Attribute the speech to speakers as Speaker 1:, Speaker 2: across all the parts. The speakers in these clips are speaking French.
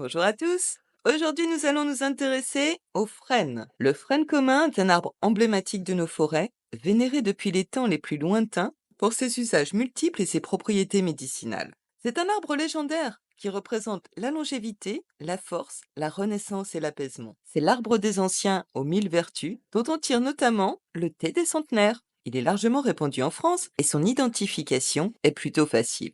Speaker 1: Bonjour à tous. Aujourd'hui, nous allons nous intéresser au frêne. Le frêne commun est un arbre emblématique de nos forêts, vénéré depuis les temps les plus lointains pour ses usages multiples et ses propriétés médicinales. C'est un arbre légendaire qui représente la longévité, la force, la renaissance et l'apaisement. C'est l'arbre des anciens aux 1000 vertus, dont on tire notamment le thé des centenaires. Il est largement répandu en France et son identification est plutôt facile.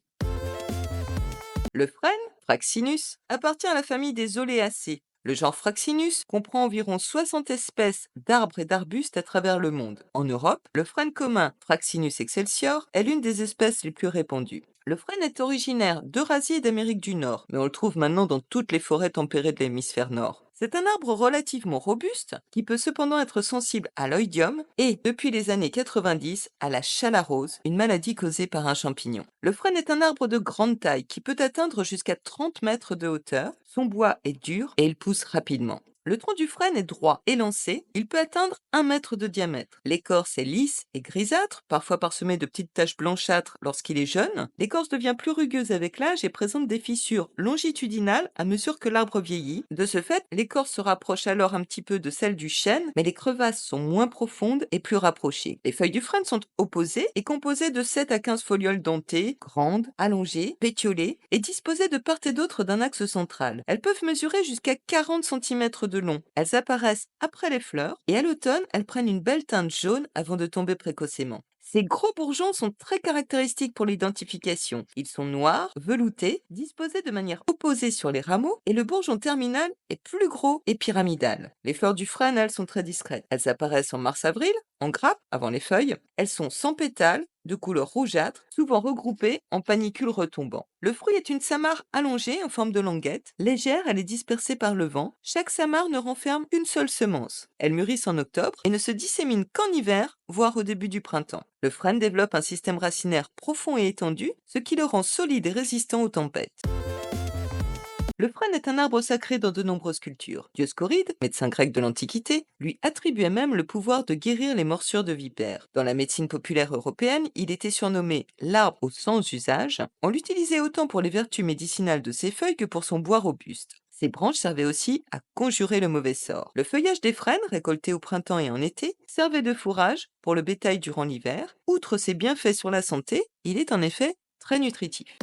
Speaker 1: Le frêne, Fraxinus, appartient à la famille des Oléacées. Le genre Fraxinus comprend environ 60 espèces d'arbres et d'arbustes à travers le monde. En Europe, le frêne commun Fraxinus excelsior est l'une des espèces les plus répandues. Le frêne est originaire d'Eurasie et d'Amérique du Nord, mais on le trouve maintenant dans toutes les forêts tempérées de l'hémisphère nord. C'est un arbre relativement robuste qui peut cependant être sensible à l'oïdium et, depuis les années 90, à la chalarose, une maladie causée par un champignon. Le frêne est un arbre de grande taille qui peut atteindre jusqu'à 30 mètres de hauteur. Son bois est dur et il pousse rapidement. Le tronc du frêne est droit, élancé, il peut atteindre 1 mètre de diamètre. L'écorce est lisse et grisâtre, parfois parsemée de petites taches blanchâtres lorsqu'il est jeune. L'écorce devient plus rugueuse avec l'âge et présente des fissures longitudinales à mesure que l'arbre vieillit. De ce fait, l'écorce se rapproche alors un petit peu de celle du chêne, mais les crevasses sont moins profondes et plus rapprochées. Les feuilles du frêne sont opposées et composées de 7 à 15 folioles dentées, grandes, allongées, pétiolées et disposées de part et d'autre d'un axe central. Elles peuvent mesurer jusqu'à 40 centimètres de long. Elles apparaissent après les fleurs et à l'automne, elles prennent une belle teinte jaune avant de tomber précocement. Ces gros bourgeons sont très caractéristiques pour l'identification. Ils sont noirs, veloutés, disposés de manière opposée sur les rameaux et le bourgeon terminal est plus gros et pyramidal. Les fleurs du frêne, elles, sont très discrètes. Elles apparaissent en mars-avril, en grappe, avant les feuilles. Elles sont sans pétales, de couleur rougeâtre, souvent regroupées en panicules retombants. Le fruit est une samarre allongée en forme de languette. Légère, elle est dispersée par le vent. Chaque samarre ne renferme qu'une seule semence. Elles mûrissent en octobre et ne se disséminent qu'en hiver, voire au début du printemps. Le frêne développe un système racinaire profond et étendu, ce qui le rend solide et résistant aux tempêtes. Le frêne est un arbre sacré dans de nombreuses cultures. Dioscoride, médecin grec de l'Antiquité, lui attribuait même le pouvoir de guérir les morsures de vipères. Dans la médecine populaire européenne, il était surnommé l'arbre au sans usage. On l'utilisait autant pour les vertus médicinales de ses feuilles que pour son bois robuste. Ses branches servaient aussi à conjurer le mauvais sort. Le feuillage des frênes, récolté au printemps et en été, servait de fourrage pour le bétail durant l'hiver. Outre ses bienfaits sur la santé, il est en effet très nutritif.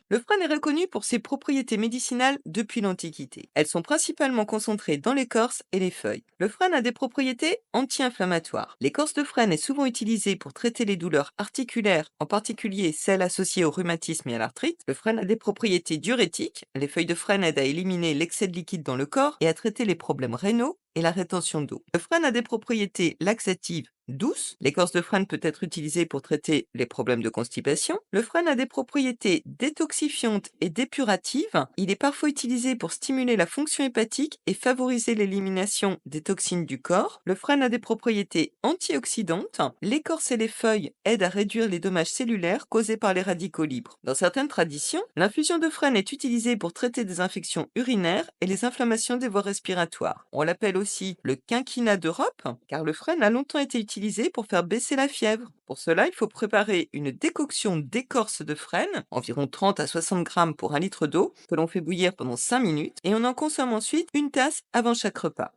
Speaker 1: Le frêne est reconnu pour ses propriétés médicinales depuis l'Antiquité. Elles sont principalement concentrées dans l'écorce et les feuilles. Le frêne a des propriétés anti-inflammatoires. L'écorce de frêne est souvent utilisée pour traiter les douleurs articulaires, en particulier celles associées au rhumatisme et à l'arthrite. Le frêne a des propriétés diurétiques. Les feuilles de frêne aident à éliminer l'excès de liquide dans le corps et à traiter les problèmes rénaux et la rétention d'eau. Le frêne a des propriétés laxatives douces. L'écorce de frêne peut être utilisée pour traiter les problèmes de constipation. Le frêne a des propriétés détoxifiantes et dépuratives. Il est parfois utilisé pour stimuler la fonction hépatique et favoriser l'élimination des toxines du corps. Le frêne a des propriétés antioxydantes. L'écorce et les feuilles aident à réduire les dommages cellulaires causés par les radicaux libres. Dans certaines traditions, l'infusion de frêne est utilisée pour traiter des infections urinaires et les inflammations des voies respiratoires. On l'appelle aussi le quinquina d'Europe, car le frêne a longtemps été utilisé pour faire baisser la fièvre. Pour cela, il faut préparer une décoction d'écorce de frêne, environ 30 à 60 grammes pour 1 litre d'eau, que l'on fait bouillir pendant 5 minutes, et on en consomme ensuite une tasse avant chaque repas.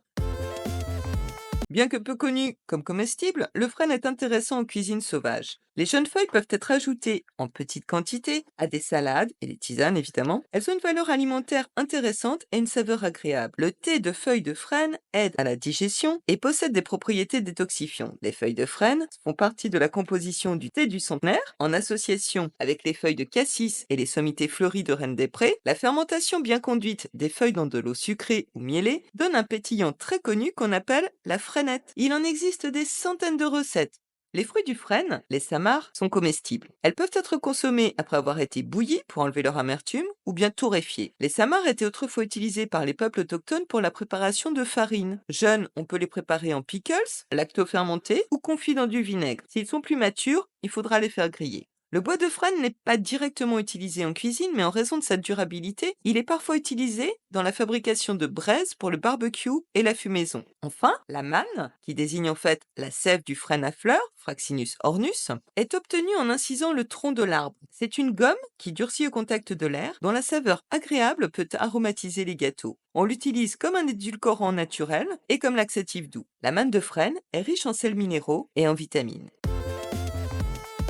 Speaker 1: Bien que peu connu comme comestible, le frêne est intéressant en cuisine sauvage. Les jeunes feuilles peuvent être ajoutées en petite quantité à des salades et des tisanes évidemment. Elles ont une valeur alimentaire intéressante et une saveur agréable. Le thé de feuilles de frêne aide à la digestion et possède des propriétés détoxifiantes. Les feuilles de frêne font partie de la composition du thé du centenaire en association avec les feuilles de cassis et les sommités fleuries de Reine des Prés. La fermentation bien conduite des feuilles dans de l'eau sucrée ou mielée donne un pétillant très connu qu'on appelle la frênette. Il en existe des centaines de recettes. Les fruits du frêne, les samarres, sont comestibles. Elles peuvent être consommées après avoir été bouillies pour enlever leur amertume ou bien torréfiées. Les samarres étaient autrefois utilisées par les peuples autochtones pour la préparation de farine. Jeunes, on peut les préparer en pickles, lacto-fermentés ou confits dans du vinaigre. S'ils sont plus matures, il faudra les faire griller. Le bois de frêne n'est pas directement utilisé en cuisine, mais en raison de sa durabilité, il est parfois utilisé dans la fabrication de braises pour le barbecue et la fumaison. Enfin, la manne, qui désigne en fait la sève du frêne à fleurs, Fraxinus ornus, est obtenue en incisant le tronc de l'arbre. C'est une gomme qui durcit au contact de l'air, dont la saveur agréable peut aromatiser les gâteaux. On l'utilise comme un édulcorant naturel et comme laxatif doux. La manne de frêne est riche en sels minéraux et en vitamines.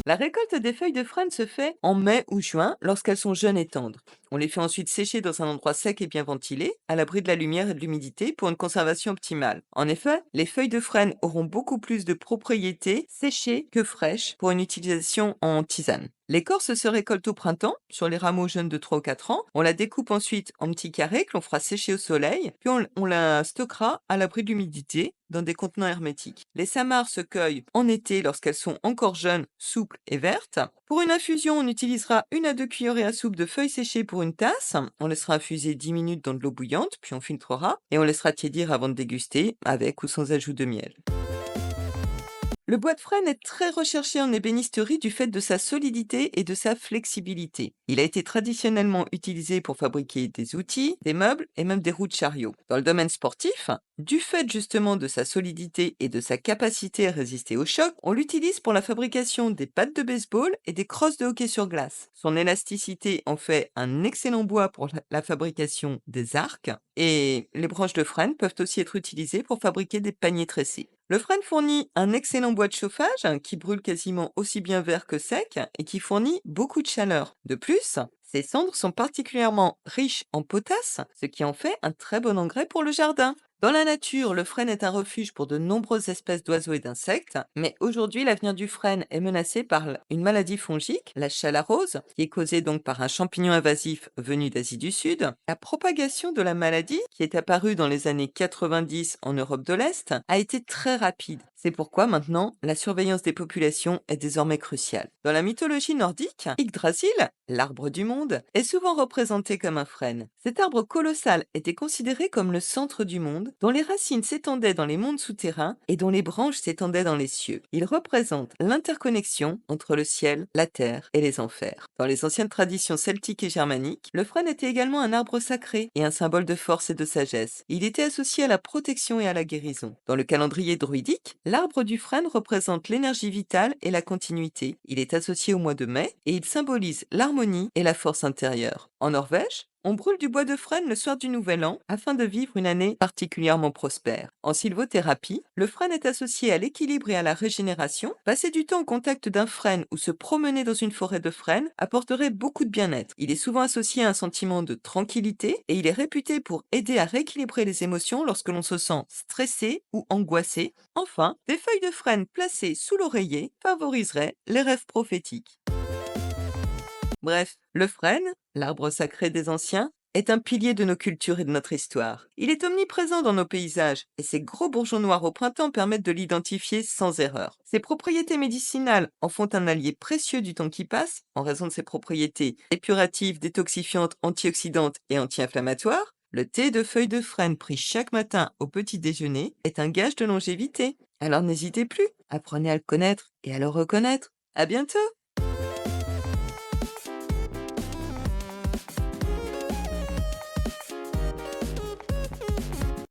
Speaker 1: La récolte des feuilles de frêne se fait en mai ou juin lorsqu'elles sont jeunes et tendres. On les fait ensuite sécher dans un endroit sec et bien ventilé, à l'abri de la lumière et de l'humidité pour une conservation optimale. En effet, les feuilles de frêne auront beaucoup plus de propriétés séchées que fraîches pour une utilisation en tisane. L'écorce se récolte au printemps, sur les rameaux jeunes de 3 ou 4 ans. On la découpe ensuite en petits carrés que l'on fera sécher au soleil, puis on la stockera à l'abri de l'humidité dans des contenants hermétiques. Les samars se cueillent en été lorsqu'elles sont encore jeunes, souples et vertes. Pour une infusion, on utilisera 1 à 2 cuillerées à soupe de feuilles séchées pour une tasse. On laissera infuser 10 minutes dans de l'eau bouillante, puis on filtrera et on laissera tiédir avant de déguster, avec ou sans ajout de miel. Le bois de frêne est très recherché en ébénisterie du fait de sa solidité et de sa flexibilité. Il a été traditionnellement utilisé pour fabriquer des outils, des meubles et même des roues de chariot. Dans le domaine sportif, du fait justement de sa solidité et de sa capacité à résister au choc, on l'utilise pour la fabrication des pattes de baseball et des crosses de hockey sur glace. Son élasticité en fait un excellent bois pour la fabrication des arcs, et les branches de frêne peuvent aussi être utilisées pour fabriquer des paniers tressés. Le frêne fournit un excellent bois de chauffage qui brûle quasiment aussi bien vert que sec et qui fournit beaucoup de chaleur. De plus, ses cendres sont particulièrement riches en potasse, ce qui en fait un très bon engrais pour le jardin. Dans la nature, le frêne est un refuge pour de nombreuses espèces d'oiseaux et d'insectes, mais aujourd'hui, l'avenir du frêne est menacé par une maladie fongique, la chalarose, qui est causée donc par un champignon invasif venu d'Asie du Sud. La propagation de la maladie, qui est apparue dans les années 90 en Europe de l'Est, a été très rapide. C'est pourquoi maintenant, la surveillance des populations est désormais cruciale. Dans la mythologie nordique, Yggdrasil, l'arbre du monde, est souvent représenté comme un frêne. Cet arbre colossal était considéré comme le centre du monde, dont les racines s'étendaient dans les mondes souterrains et dont les branches s'étendaient dans les cieux. Il représente l'interconnexion entre le ciel, la terre et les enfers. Dans les anciennes traditions celtiques et germaniques, le frêne était également un arbre sacré et un symbole de force et de sagesse. Il était associé à la protection et à la guérison. Dans le calendrier druidique, l'arbre du frêne représente l'énergie vitale et la continuité. Il est associé au mois de mai et il symbolise l'harmonie et la force intérieure. En Norvège, on brûle du bois de frêne le soir du Nouvel An afin de vivre une année particulièrement prospère. En sylvothérapie, le frêne est associé à l'équilibre et à la régénération. Passer du temps au contact d'un frêne ou se promener dans une forêt de frêne apporterait beaucoup de bien-être. Il est souvent associé à un sentiment de tranquillité et il est réputé pour aider à rééquilibrer les émotions lorsque l'on se sent stressé ou angoissé. Enfin, des feuilles de frêne placées sous l'oreiller favoriseraient les rêves prophétiques. Bref, le frêne, l'arbre sacré des anciens, est un pilier de nos cultures et de notre histoire. Il est omniprésent dans nos paysages et ses gros bourgeons noirs au printemps permettent de l'identifier sans erreur. Ses propriétés médicinales en font un allié précieux du temps qui passe en raison de ses propriétés épuratives, détoxifiantes, antioxydantes et anti-inflammatoires. Le thé de feuilles de frêne pris chaque matin au petit déjeuner est un gage de longévité. Alors n'hésitez plus, apprenez à le connaître et à le reconnaître. À bientôt!